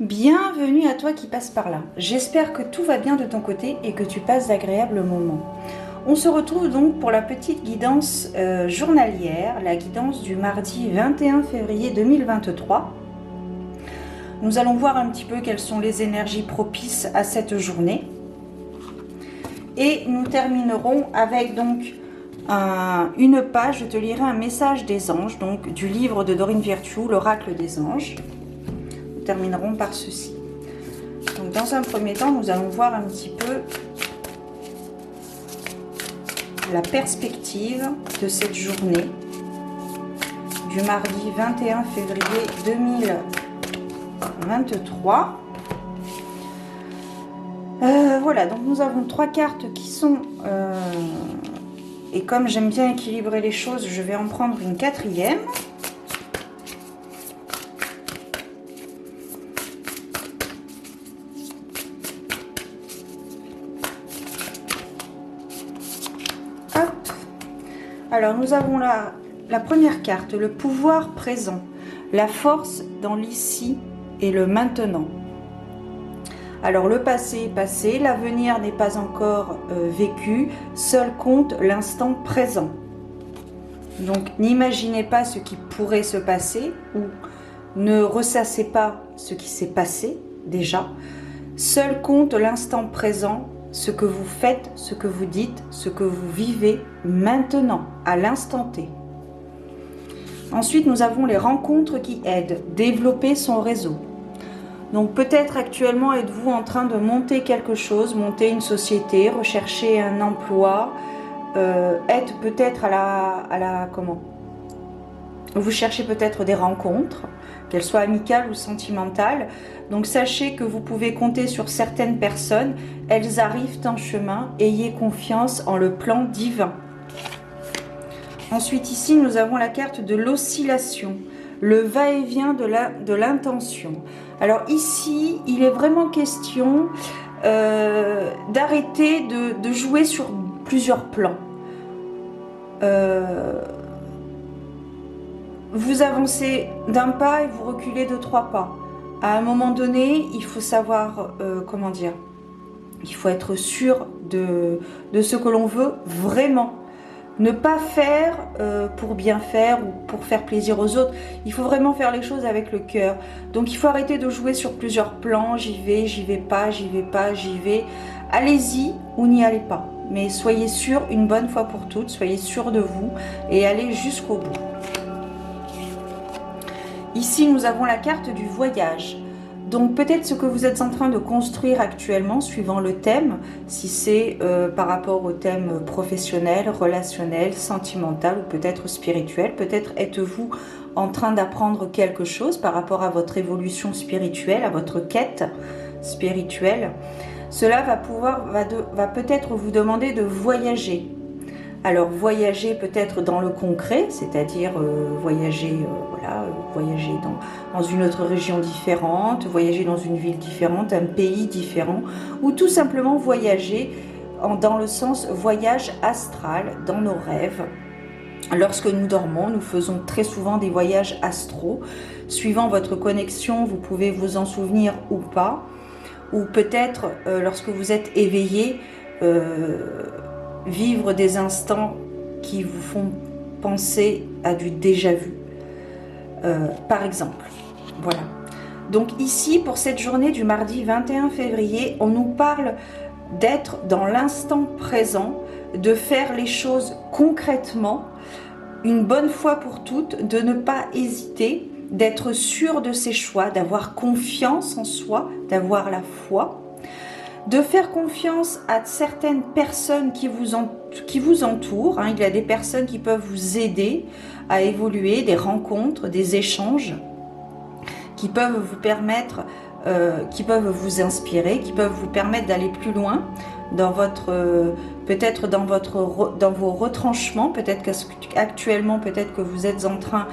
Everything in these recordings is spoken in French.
Bienvenue à toi qui passe par là. J'espère que tout va bien de ton côté et que tu passes d'agréables moments. On se retrouve donc pour la petite guidance journalière, la guidance du mardi 21 février 2023. Nous allons voir un petit peu quelles sont les énergies propices à cette journée. Et nous terminerons avec donc une page, je te lirai un message des anges, donc du livre de Dorine Virtue, l'oracle des anges. Nous terminerons par ceci. Donc dans un premier temps, nous allons voir un petit peu la perspective de cette journée du mardi 21 février 2023. Voilà, donc nous avons trois cartes qui sont... et comme j'aime bien équilibrer les choses, je vais en prendre une quatrième. Hop. Alors nous avons la première carte, le pouvoir présent, la force dans l'ici et le maintenant. Alors le passé est passé, l'avenir n'est pas encore vécu, seul compte l'instant présent. Donc n'imaginez pas ce qui pourrait se passer ou ne ressassez pas ce qui s'est passé déjà. Seul compte l'instant présent, ce que vous faites, ce que vous dites, ce que vous vivez maintenant, à l'instant T. Ensuite, nous avons les rencontres qui aident, développer son réseau. Donc peut-être actuellement êtes-vous en train de monter quelque chose, monter une société, rechercher un emploi, être peut-être vous cherchez peut-être des rencontres, qu'elles soient amicales ou sentimentales. Donc sachez que vous pouvez compter sur certaines personnes, elles arrivent en chemin, ayez confiance en le plan divin. Ensuite ici nous avons la carte de l'oscillation, le va-et-vient de l'intention. Alors ici, il est vraiment question d'arrêter de jouer sur plusieurs plans. Vous avancez d'un pas et vous reculez de 3 pas. À un moment donné, il faut savoir, il faut être sûr de ce que l'on veut vraiment. Ne pas faire pour bien faire ou pour faire plaisir aux autres. Il faut vraiment faire les choses avec le cœur. Donc il faut arrêter de jouer sur plusieurs plans. J'y vais pas, j'y vais pas, j'y vais. Allez-y ou n'y allez pas. Mais soyez sûr une bonne fois pour toutes, soyez sûr de vous et allez jusqu'au bout. Ici nous avons la carte du voyage. Donc peut-être ce que vous êtes en train de construire actuellement, suivant le thème, si c'est par rapport au thème professionnel, relationnel, sentimental ou peut-être spirituel, peut-être êtes-vous en train d'apprendre quelque chose par rapport à votre évolution spirituelle, à votre quête spirituelle. Cela va peut-être vous demander de voyager. Alors voyager peut-être dans le concret, c'est-à-dire voyager dans une autre région différente, voyager dans une ville différente, un pays différent, ou tout simplement voyager dans le sens voyage astral, dans nos rêves. Lorsque nous dormons, nous faisons très souvent des voyages astraux. Suivant votre connexion, vous pouvez vous en souvenir ou pas, ou peut-être lorsque vous êtes éveillé, vivre des instants qui vous font penser à du déjà-vu, par exemple. Voilà. Donc ici, pour cette journée du mardi 21 février, on nous parle d'être dans l'instant présent, de faire les choses concrètement, une bonne fois pour toutes, de ne pas hésiter, d'être sûr de ses choix, d'avoir confiance en soi, d'avoir la foi, de faire confiance à certaines personnes qui vous entourent. Il y a des personnes qui peuvent vous aider à évoluer, des rencontres, des échanges qui peuvent vous permettre, qui peuvent vous inspirer, qui peuvent vous permettre d'aller plus loin dans votre, peut-être dans vos retranchements. Peut-être qu'actuellement, peut-être que vous êtes en train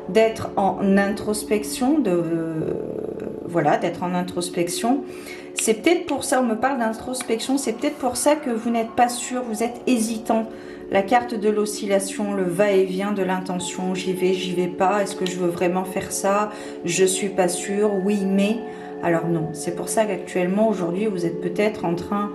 d'être en introspection, d'être en introspection. C'est peut-être pour ça, on me parle d'introspection, c'est peut-être pour ça que vous n'êtes pas sûr, vous êtes hésitant. La carte de l'oscillation, le va-et-vient de l'intention, j'y vais pas, est-ce que je veux vraiment faire ça? Je suis pas sûre, oui, mais Alors non, c'est pour ça qu'actuellement, aujourd'hui, vous êtes peut-être en train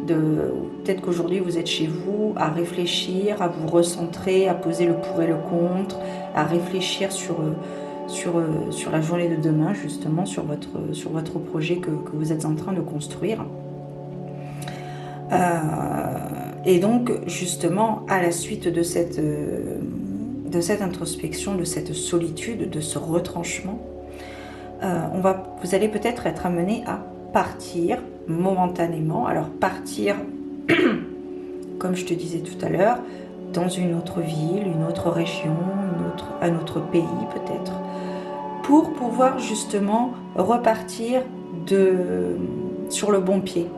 peut-être qu'aujourd'hui vous êtes chez vous à réfléchir, à vous recentrer, à poser le pour et le contre, à réfléchir sur la journée de demain, justement, sur votre projet que vous êtes en train de construire. Et donc, justement, à la suite de cette introspection, de cette solitude, de ce retranchement, vous allez peut-être être amené à partir momentanément. Alors partir, comme je te disais tout à l'heure, dans une autre ville, une autre région, un autre pays peut-être, pour pouvoir justement repartir sur le bon pied.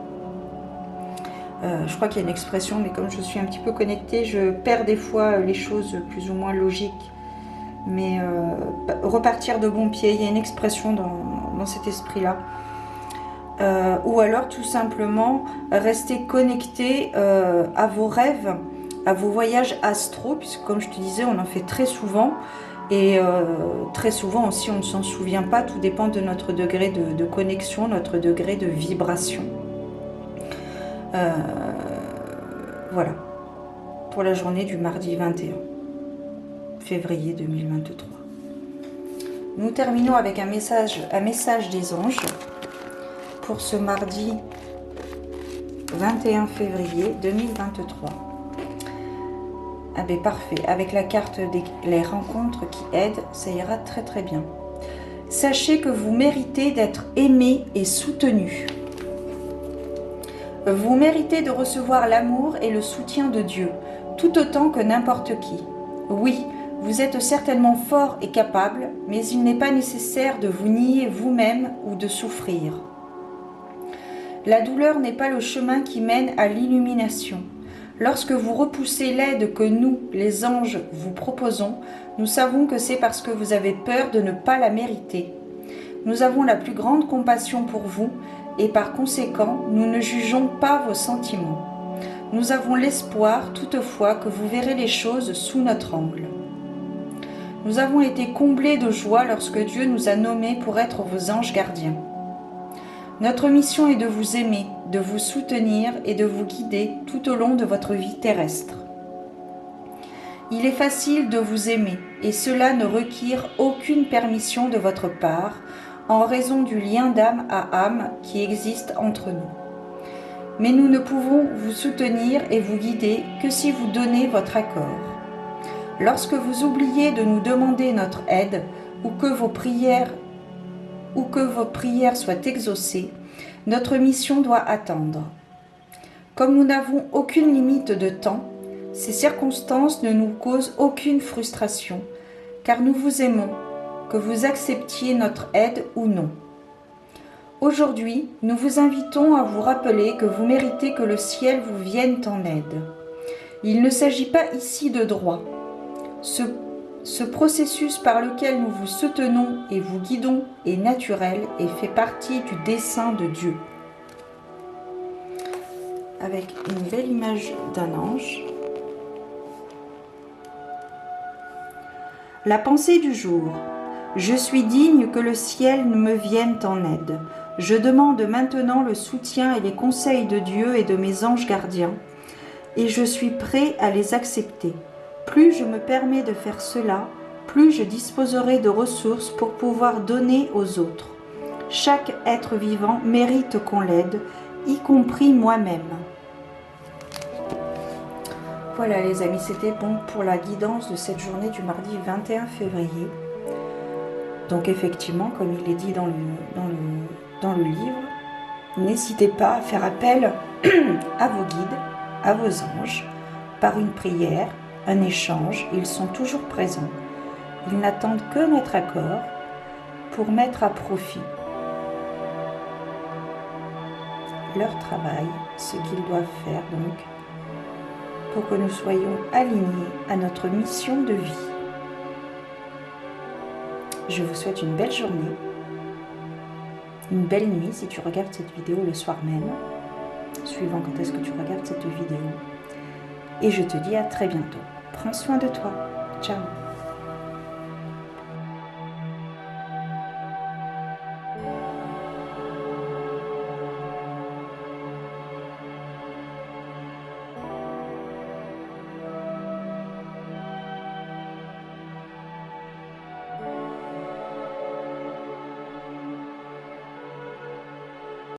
Je crois qu'il y a une expression, mais comme je suis un petit peu connectée, je perds des fois les choses plus ou moins logiques. Mais repartir de bon pied, il y a une expression dans cet esprit-là. Ou alors tout simplement rester connecté à vos rêves, à vos voyages astro, puisque comme je te disais, on en fait très souvent. Et très souvent aussi, on ne s'en souvient pas. Tout dépend de notre degré de connexion, notre degré de vibration. Voilà, pour la journée du mardi 21 février 2023. Nous terminons avec un message des anges pour ce mardi 21 février 2023. Ah ben parfait, avec la carte les rencontres qui aident, ça ira très très bien. Sachez que vous méritez d'être aimé et soutenu. Vous méritez de recevoir l'amour et le soutien de Dieu, tout autant que n'importe qui. Oui, vous êtes certainement fort et capable, mais il n'est pas nécessaire de vous nier vous-même ou de souffrir. La douleur n'est pas le chemin qui mène à l'illumination. Lorsque vous repoussez l'aide que nous, les anges, vous proposons, nous savons que c'est parce que vous avez peur de ne pas la mériter. Nous avons la plus grande compassion pour vous et par conséquent, nous ne jugeons pas vos sentiments. Nous avons l'espoir toutefois que vous verrez les choses sous notre angle. Nous avons été comblés de joie lorsque Dieu nous a nommés pour être vos anges gardiens. Notre mission est de vous aimer, de vous soutenir et de vous guider tout au long de votre vie terrestre. Il est facile de vous aimer et cela ne requiert aucune permission de votre part en raison du lien d'âme à âme qui existe entre nous. Mais nous ne pouvons vous soutenir et vous guider que si vous donnez votre accord. Lorsque vous oubliez de nous demander notre aide ou que vos prières soient exaucées, notre mission doit attendre. Comme nous n'avons aucune limite de temps, ces circonstances ne nous causent aucune frustration, car nous vous aimons, que vous acceptiez notre aide ou non. Aujourd'hui, nous vous invitons à vous rappeler que vous méritez que le ciel vous vienne en aide. Il ne s'agit pas ici de droit. Ce processus par lequel nous vous soutenons et vous guidons est naturel et fait partie du dessein de Dieu. Avec une belle image d'un ange. La pensée du jour. Je suis digne que le ciel me vienne en aide. Je demande maintenant le soutien et les conseils de Dieu et de mes anges gardiens, et je suis prêt à les accepter. Plus je me permets de faire cela, plus je disposerai de ressources pour pouvoir donner aux autres. Chaque être vivant mérite qu'on l'aide, y compris moi-même. Voilà les amis, c'était bon pour la guidance de cette journée du mardi 21 février. Donc effectivement, comme il est dit dans le livre, n'hésitez pas à faire appel à vos guides, à vos anges, par une prière, un échange. Ils sont toujours présents. Ils n'attendent que notre accord pour mettre à profit leur travail, ce qu'ils doivent faire donc, pour que nous soyons alignés à notre mission de vie. Je vous souhaite une belle journée, une belle nuit si tu regardes cette vidéo le soir même, suivant quand est-ce que tu regardes cette vidéo. Et je te dis à très bientôt. Prends soin de toi. Ciao.